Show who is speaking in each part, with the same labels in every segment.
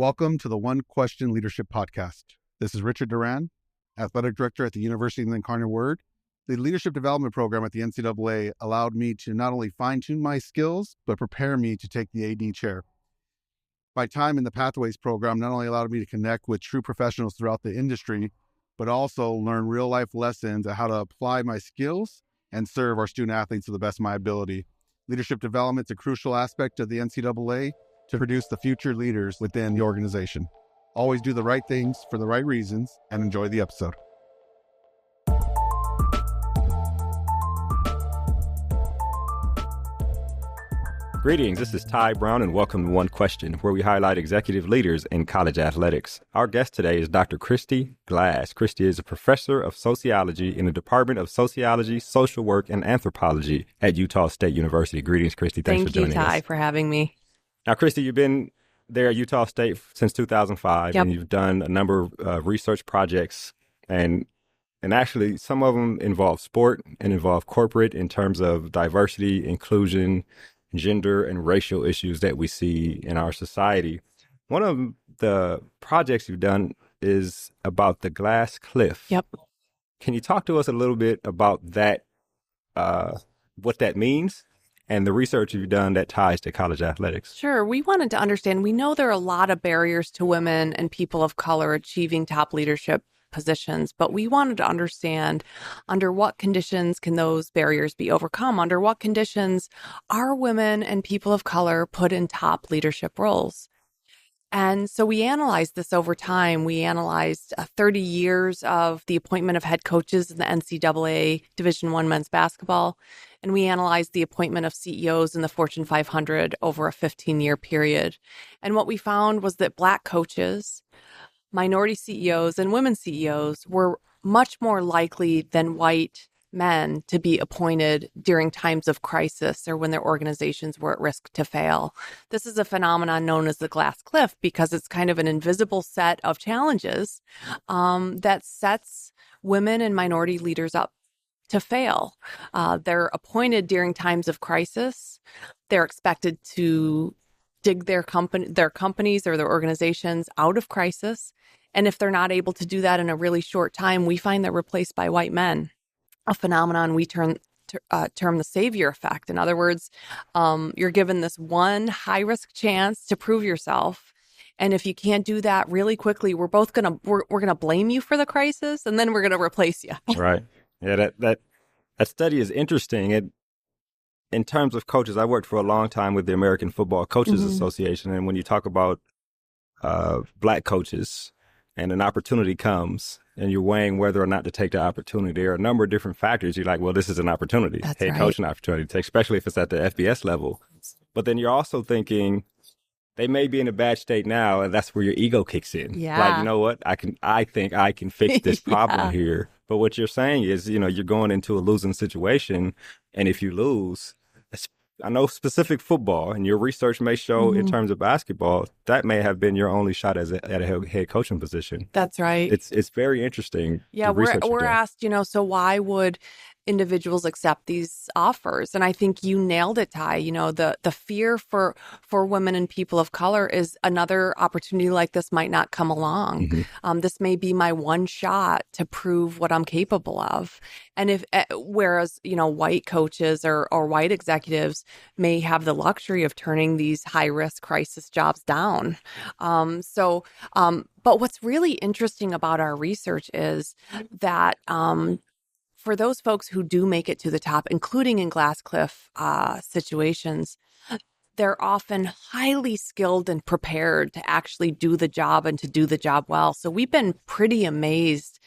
Speaker 1: Welcome to the One Question Leadership Podcast. This is Richard Duran, Athletic Director at the University of the Incarnate Word. The Leadership Development Program at the NCAA allowed me to not only fine-tune my skills, but prepare me to take the AD chair. My time in the Pathways program not only allowed me to connect with true professionals throughout the industry, but also learn real-life lessons on how to apply my skills and serve our student athletes to the best of my ability. Leadership development is a crucial aspect of the NCAA to produce the future leaders within the organization. Always do the right things for the right reasons and enjoy the episode.
Speaker 2: Greetings, this is Ty Brown and welcome to One Question, where we highlight executive leaders in college athletics. Our guest today is Dr. Christy Glass. Christy is a professor of sociology in the Department of Sociology, Social Work, and Anthropology at Utah State University. Greetings, Christy. Thanks for joining us.
Speaker 3: Thank you, Ty, for having me.
Speaker 2: Now, Christy, you've been there at Utah State since 2005,
Speaker 3: Yep.
Speaker 2: and you've done a number of research projects, and actually some of them involve sport and involve corporate in terms of diversity, inclusion, gender, and racial issues that we see in our society. One of the projects you've done is about the glass cliff.
Speaker 3: Yep.
Speaker 2: Can you talk to us a little bit about that, what that means, and the research you've done that ties to college athletics?
Speaker 3: Sure. We wanted to understand, we know there are a lot of barriers to women and people of color achieving top leadership positions, but we wanted to understand under what conditions can those barriers be overcome? Under what conditions are women and people of color put in top leadership roles? And so we analyzed this over time. We analyzed 30 years of the appointment of head coaches in the NCAA Division I men's basketball, and we analyzed the appointment of CEOs in the Fortune 500 over a 15-year period. And what we found was that Black coaches, minority CEOs, and women CEOs were much more likely than white men to be appointed during times of crisis or when their organizations were at risk to fail. This is a phenomenon known as the glass cliff because it's kind of an invisible set of challenges that sets women and minority leaders up to fail. They're appointed during times of crisis. They're expected to dig their companies or their organizations out of crisis. And if they're not able to do that in a really short time, we find they're replaced by white men, a phenomenon we term the savior effect. In other words, you're given this one high-risk chance to prove yourself. And if you can't do that really quickly, we're gonna blame you for the crisis, and then we're gonna replace you.
Speaker 2: Right. Yeah, that study is interesting. In terms of coaches, I worked for a long time with the American Football Coaches Association, and when you talk about Black coaches and an opportunity comes and you're weighing whether or not to take the opportunity, there are a number of different factors. You're like, well, this is an opportunity,
Speaker 3: That's
Speaker 2: head
Speaker 3: right.
Speaker 2: coaching opportunity, to take, especially if it's at the FBS level. But then you're also thinking they may be in a bad state now, and that's where your ego kicks in.
Speaker 3: Yeah.
Speaker 2: Like, you know what? I think I can fix this problem
Speaker 3: Yeah.
Speaker 2: here. But what you're saying is, you're going into a losing situation, and if you lose, I know specific football, and your research may show in terms of basketball, that may have been your only shot at a head coaching position.
Speaker 3: That's right.
Speaker 2: It's very interesting.
Speaker 3: Yeah,
Speaker 2: the research you're
Speaker 3: we're
Speaker 2: doing.
Speaker 3: asked, so why would individuals accept these offers? And I think you nailed it, Ty. The fear for women and people of color is another opportunity like this might not come along. This may be my one shot to prove what I'm capable of. And whereas, white coaches or white executives may have the luxury of turning these high-risk crisis jobs down. But what's really interesting about our research is that for those folks who do make it to the top, including in glass cliff situations, they're often highly skilled and prepared to actually do the job and to do the job well. So we've been pretty amazed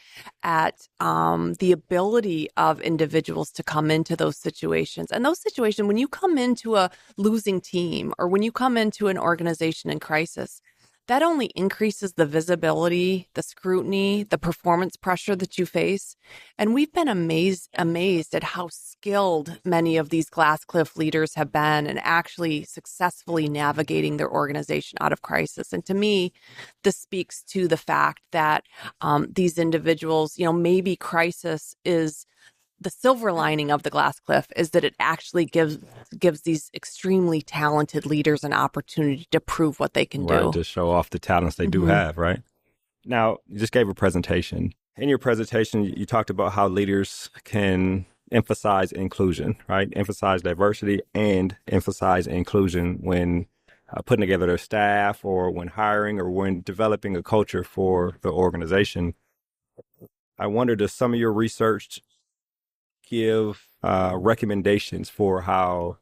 Speaker 3: at the ability of individuals to come into those situations. And those situations, when you come into a losing team or when you come into an organization in crisis, that only increases the visibility, the scrutiny, the performance pressure that you face. And we've been amazed at how skilled many of these glass cliff leaders have been in actually successfully navigating their organization out of crisis. And to me, this speaks to the fact that these individuals, maybe crisis is the silver lining of the glass cliff is that it actually gives these extremely talented leaders an opportunity to prove what they can do.
Speaker 2: To show off the talents they do have, right? Now, you just gave a presentation. In your presentation, you talked about how leaders can emphasize inclusion, right? Emphasize diversity and emphasize inclusion when putting together their staff or when hiring or when developing a culture for the organization. I wonder, does some of your research give recommendations for how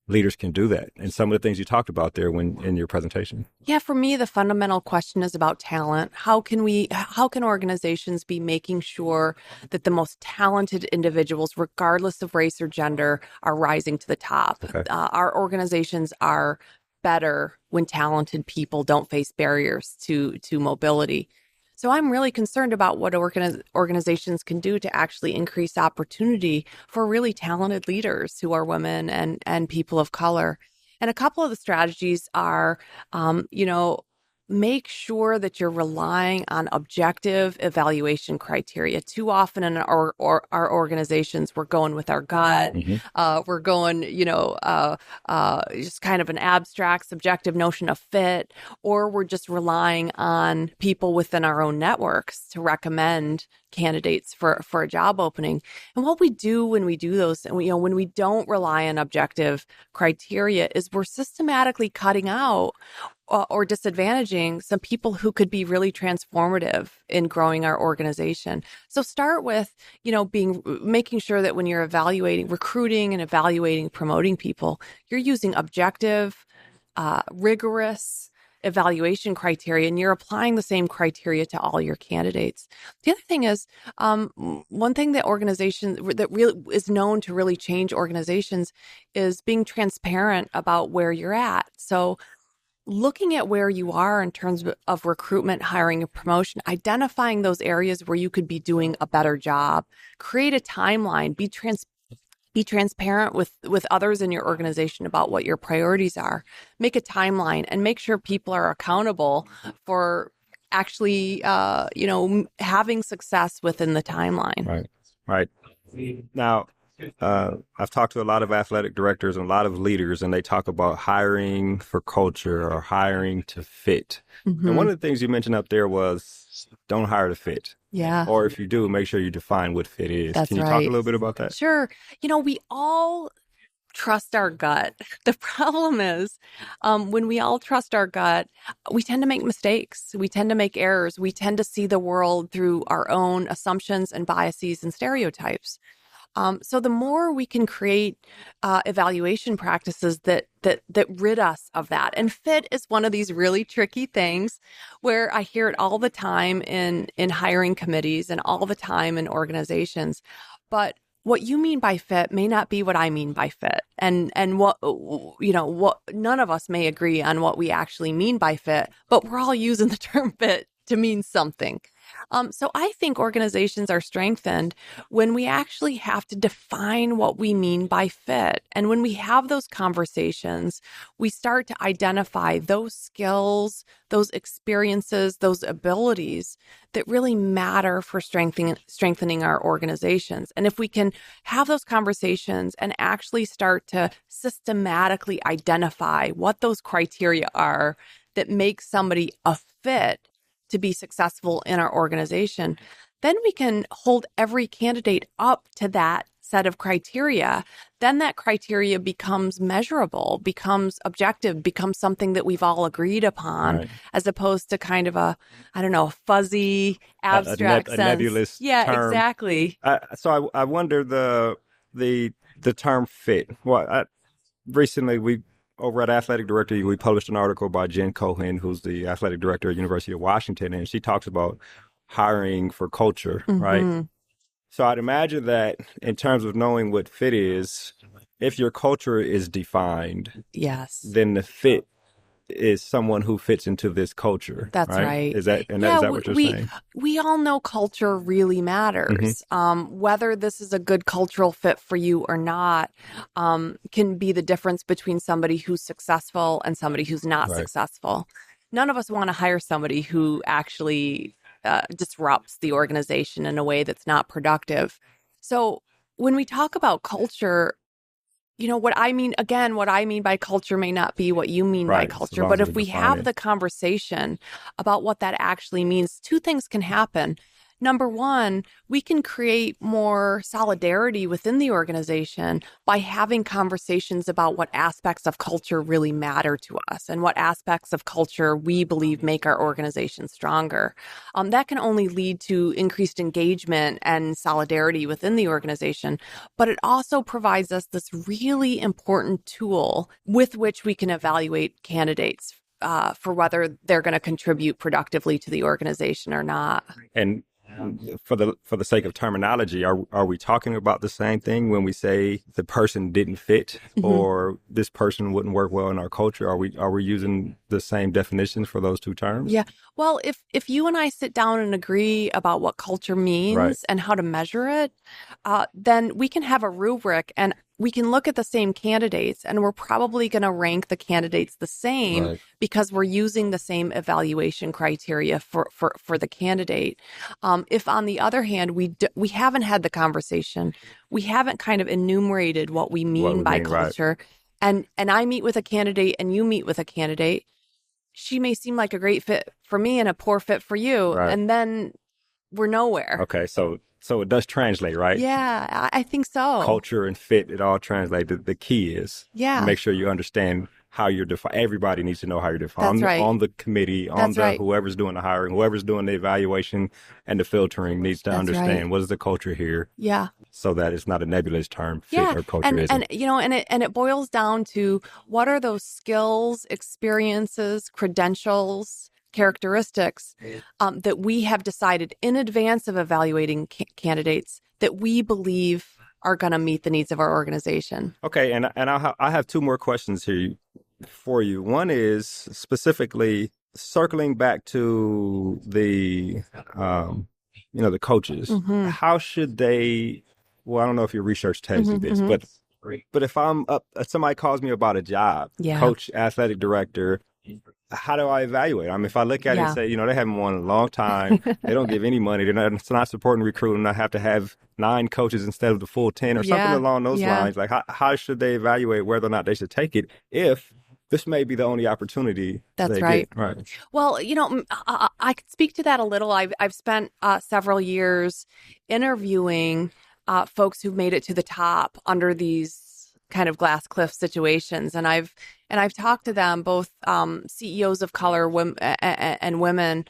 Speaker 2: leaders can do that? And some of the things you talked about there in your presentation.
Speaker 3: Yeah, for me, the fundamental question is about talent. How can organizations be making sure that the most talented individuals, regardless of race or gender, are rising to the top?
Speaker 2: Okay.
Speaker 3: Our organizations are better when talented people don't face barriers to mobility. So I'm really concerned about what organizations can do to actually increase opportunity for really talented leaders who are women and people of color. And a couple of the strategies are, make sure that you're relying on objective evaluation criteria. Too often in our organizations, we're going with our gut. We're going, just kind of an abstract, subjective notion of fit, or we're just relying on people within our own networks to recommend candidates for a job opening. And what we do when we do those, when we don't rely on objective criteria, is we're systematically cutting out or disadvantaging some people who could be really transformative in growing our organization. So start with, making sure that when you're evaluating, recruiting and evaluating, promoting people, you're using objective, rigorous evaluation criteria, and you're applying the same criteria to all your candidates. The other thing is, one thing that really is known to really change organizations is being transparent about where you're at. So looking at where you are in terms of recruitment, hiring, and promotion, identifying those areas where you could be doing a better job, create a timeline, be transparent with others in your organization about what your priorities are, make a timeline, and make sure people are accountable for actually, having success within the timeline.
Speaker 2: Right. Now, I've talked to a lot of athletic directors and a lot of leaders, and they talk about hiring for culture or hiring to fit. And one of the things you mentioned up there was don't hire to fit.
Speaker 3: Yeah.
Speaker 2: Or if you do, make sure you define what fit is.
Speaker 3: That's
Speaker 2: Can you
Speaker 3: right.
Speaker 2: talk a little bit about that?
Speaker 3: Sure. We all trust our gut. The problem is when we all trust our gut, we tend to make mistakes. We tend to make errors. We tend to see the world through our own assumptions and biases and stereotypes. So the more we can create evaluation practices that rid us of that. And fit is one of these really tricky things where I hear it all the time in hiring committees and all the time in organizations. But what you mean by fit may not be what I mean by fit. And what none of us may agree on what we actually mean by fit, but we're all using the term fit to mean something. So I think organizations are strengthened when we actually have to define what we mean by fit. And when we have those conversations, we start to identify those skills, those experiences, those abilities that really matter for strengthening our organizations. And if we can have those conversations and actually start to systematically identify what those criteria are that make somebody a fit to be successful in our organization, then we can hold every candidate up to that set of criteria. Then that criteria becomes measurable, becomes objective, becomes something that we've all agreed upon, right, as opposed to kind of a fuzzy, abstract sense.
Speaker 2: A nebulous
Speaker 3: yeah,
Speaker 2: term.
Speaker 3: Exactly.
Speaker 2: So I wonder the term fit. Well, recently over at Athletic Director, we published an article by Jen Cohen, who's the athletic director at University of Washington, and she talks about hiring for culture, right? So I'd imagine that in terms of knowing what fit is, if your culture is defined,
Speaker 3: yes,
Speaker 2: then the fit is someone who fits into this culture.
Speaker 3: That's right.
Speaker 2: Is that what you're saying?
Speaker 3: We all know culture really matters. Whether this is a good cultural fit for you or not can be the difference between somebody who's successful and somebody who's not successful. None of us want to hire somebody who actually disrupts the organization in a way that's not productive. So when we talk about culture, what I mean by culture may not be what you mean by culture, but if we have the conversation about what that actually means, two things can happen. Number one, we can create more solidarity within the organization by having conversations about what aspects of culture really matter to us and what aspects of culture we believe make our organization stronger. That can only lead to increased engagement and solidarity within the organization, but it also provides us this really important tool with which we can evaluate candidates for whether they're going to contribute productively to the organization or not.
Speaker 2: And for the sake of terminology, are we talking about the same thing when we say the person didn't fit or this person wouldn't work well in our culture? Are we using the same definitions for those two terms?
Speaker 3: Yeah. Well, if you and I sit down and agree about what culture means and how to measure it, then we can have a rubric and we can look at the same candidates, and we're probably going to rank the candidates the same because we're using the same evaluation criteria for the candidate. If, on the other hand, we haven't had the conversation, we haven't kind of enumerated what we mean by culture, and I meet with a candidate and you meet with a candidate, she may seem like a great fit for me and a poor fit for you, and then we're nowhere.
Speaker 2: Okay, so it does translate, right?
Speaker 3: Yeah, I think so.
Speaker 2: Culture and fit, it all translates. The key is make sure you understand how you're defined. Everybody needs to know how you're defined on the committee, whoever's doing the hiring, whoever's doing the evaluation and the filtering needs to understand what is the culture here.
Speaker 3: Yeah.
Speaker 2: So that it's not a nebulous term, fit or culture.
Speaker 3: And it boils down to what are those skills, experiences, credentials, characteristics that we have decided in advance of evaluating candidates that we believe are going to meet the needs of our organization.
Speaker 2: Okay, and I have two more questions here for you. One is specifically circling back to the the coaches. How should they? Well, I don't know if your research tells you this, but if somebody calls me about a job, coach, athletic director. How do I evaluate? I mean, if I look at it and say, they haven't won in a long time, they don't give any money, it's not supporting recruiting, I have to have 9 coaches instead of the full 10 or something along those lines. Like, how should they evaluate whether or not they should take it if this may be the only opportunity
Speaker 3: That's
Speaker 2: they
Speaker 3: right.
Speaker 2: get? Right.
Speaker 3: Well, I could speak to that a little. I've spent several years interviewing folks who've made it to the top under these kind of glass cliff situations, and I've talked to them, both CEOs of color and women,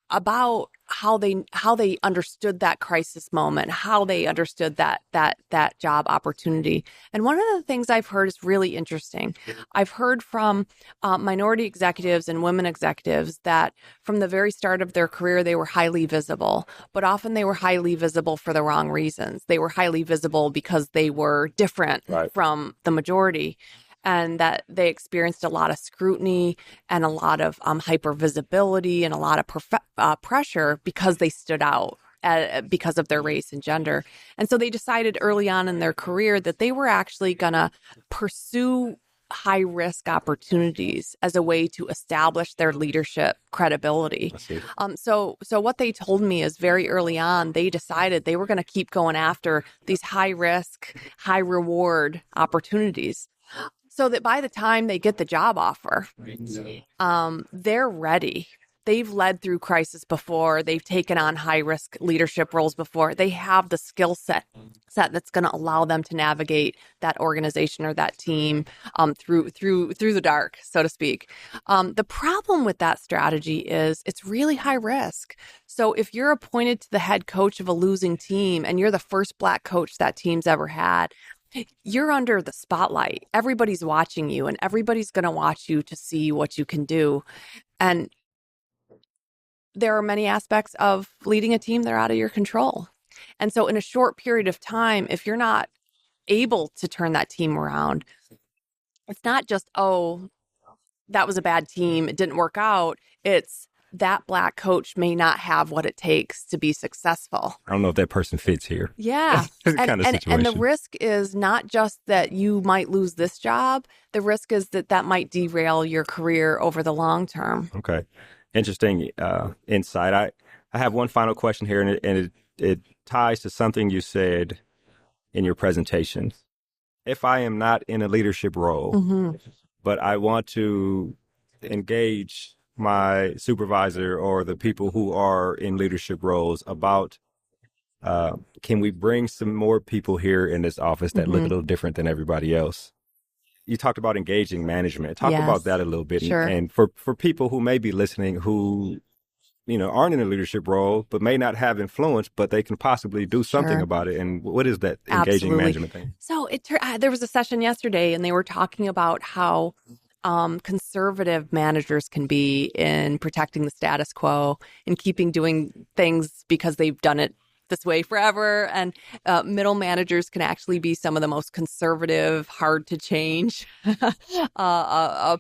Speaker 3: about how they understood that crisis moment, how they understood that job opportunity. And one of the things I've heard is really interesting. I've heard from minority executives and women executives that from the very start of their career, they were highly visible, but often they were highly visible for the wrong reasons. They were highly visible because they were different from the majority, and that they experienced a lot of scrutiny and a lot of hypervisibility and a lot of pressure because they stood out because of their race and gender. And so they decided early on in their career that they were actually going to pursue high-risk opportunities as a way to establish their leadership credibility. So what they told me is very early on, they decided they were going to keep going after these high-risk, high-reward opportunities, so that by the time they get the job offer, they're ready. They've led through crisis before. They've taken on high-risk leadership roles before. They have the skill set that's going to allow them to navigate that organization or that team through the dark, so to speak. The problem with that strategy is it's really high risk. So if you're appointed to the head coach of a losing team and you're the first Black coach that team's ever had, you're under the spotlight. Everybody's watching you, and everybody's going to watch you to see what you can do. And there are many aspects of leading a team that are out of your control. And so in a short period of time, if you're not able to turn that team around, it's not just, that was a bad team, it didn't work out. It's that Black coach may not have what it takes to be successful.
Speaker 2: I don't know if that person fits here.
Speaker 3: Yeah.
Speaker 2: And
Speaker 3: the risk is not just that you might lose this job. The risk is that might derail your career over the long term.
Speaker 2: Okay. Interesting insight. I have one final question here, and it ties to something you said in your presentation. If I am not in a leadership role, but I want to engage my supervisor or the people who are in leadership roles about, can we bring some more people here in this office that look a little different than everybody else? You talked about engaging management. Talk about that a little bit.
Speaker 3: Sure.
Speaker 2: And for people who may be listening who, aren't in a leadership role, but may not have influence, but they can possibly do something about it. And what is that engaging management thing?
Speaker 3: So there was a session yesterday, and they were talking about how conservative managers can be in protecting the status quo and doing things because they've done it this way forever. And middle managers can actually be some of the most conservative, hard to change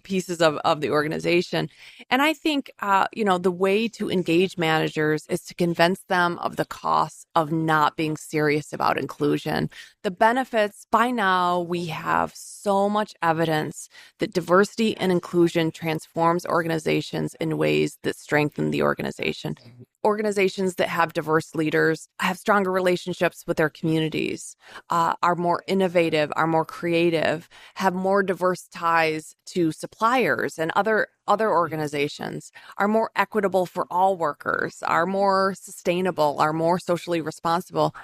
Speaker 3: pieces of the organization. And I think, the way to engage managers is to convince them of the costs of not being serious about inclusion. The benefits, by now, we have so much evidence that diversity and inclusion transforms organizations in ways that strengthen the organization. Organizations that have diverse leaders have stronger relationships with their communities, are more innovative, are more creative, have more diverse ties to suppliers and other organizations, are more equitable for all workers, are more sustainable, are more socially responsible.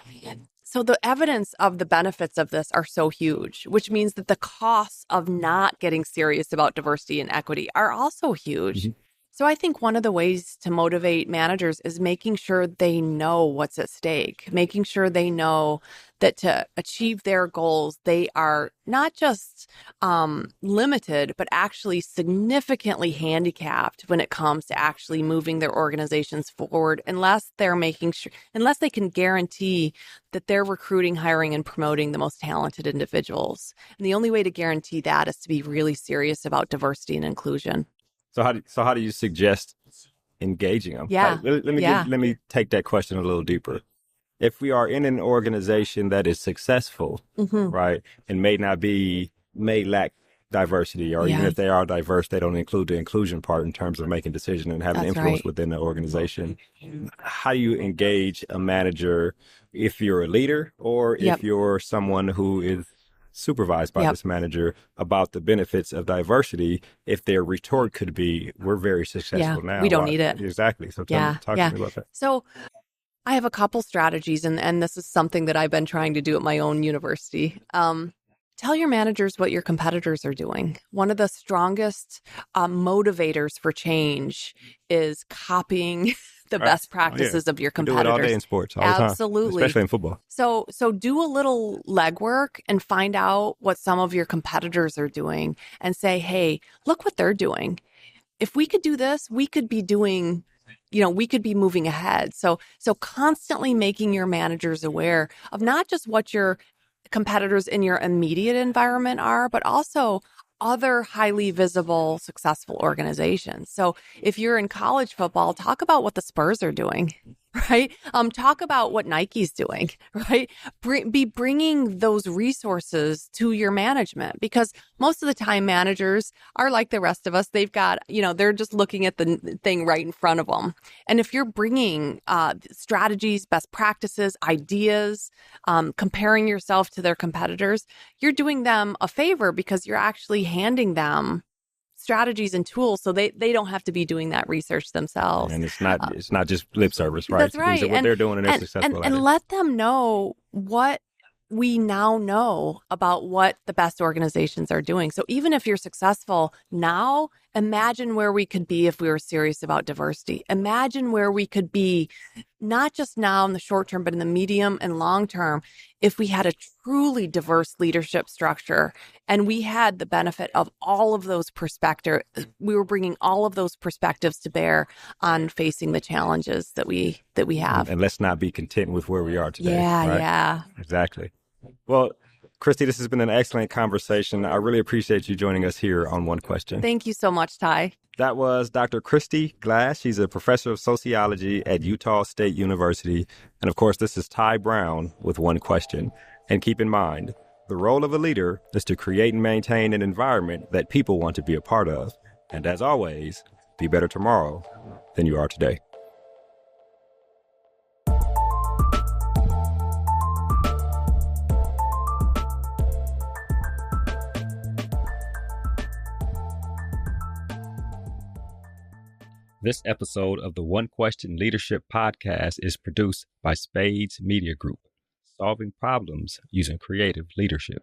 Speaker 3: So the evidence of the benefits of this are so huge, which means that the costs of not getting serious about diversity and equity are also huge. So I think one of the ways to motivate managers is making sure they know what's at stake, making sure they know that to achieve their goals, they are not just limited, but actually significantly handicapped when it comes to actually moving their organizations forward, unless they can guarantee that they're recruiting, hiring, and promoting the most talented individuals. And the only way to guarantee that is to be really serious about diversity and inclusion.
Speaker 2: So how do you suggest engaging them?
Speaker 3: Yeah.
Speaker 2: Let me take that question a little deeper. If we are in an organization that is successful, right, and may lack diversity, or even if they are diverse, they don't include the inclusion part in terms of making decisions and having influence within the organization. How do you engage a manager if you're a leader or if you're someone who is supervised by this manager about the benefits of diversity, if their retort could be, we're very successful now.
Speaker 3: We don't need it.
Speaker 2: Exactly. So talk to me about that.
Speaker 3: So I have a couple strategies, and this is something that I've been trying to do at my own university. Tell your managers what your competitors are doing. One of the strongest motivators for change is copying the best practices of your competitors.
Speaker 2: We do it all day in sports, all the time.
Speaker 3: Absolutely.
Speaker 2: Especially in football.
Speaker 3: So do a little legwork and find out what some of your competitors are doing and say, hey, look what they're doing. If we could do this, we could be doing, we could be moving ahead. So constantly making your managers aware of not just what your competitors in your immediate environment are, but also other highly visible, successful organizations. So if you're in college football, talk about what the Spurs are doing, right? Talk about what Nike's doing, right? Be bringing those resources to your management, because most of the time managers are like the rest of us. They've got, they're just looking at the thing right in front of them. And if you're bringing strategies, best practices, ideas, comparing yourself to their competitors, you're doing them a favor because you're actually handing them strategies and tools so they don't have to be doing that research themselves.
Speaker 2: And it's not just lip service, right?
Speaker 3: That's right.
Speaker 2: These are what they're doing, and they're successful at it.
Speaker 3: And let them know what we now know about what the best organizations are doing. So even if you're successful now, imagine where we could be if we were serious about diversity. Imagine where we could be, not just now in the short term, but in the medium and long term, if we had a truly diverse leadership structure and we had the benefit of all of those perspectives. We were bringing all of those perspectives to bear on facing the challenges that we have.
Speaker 2: And let's not be content with where we are today.
Speaker 3: Yeah.
Speaker 2: Exactly. Well, Christy, this has been an excellent conversation. I really appreciate you joining us here on One Question.
Speaker 3: Thank you so much, Tai.
Speaker 2: That was Dr. Christy Glass. She's a professor of sociology at Utah State University. And of course, this is Tai Brown with One Question. And keep in mind, the role of a leader is to create and maintain an environment that people want to be a part of. And as always, be better tomorrow than you are today. This episode of the One Question Leadership Podcast is produced by Spades Media Group, solving problems using creative leadership.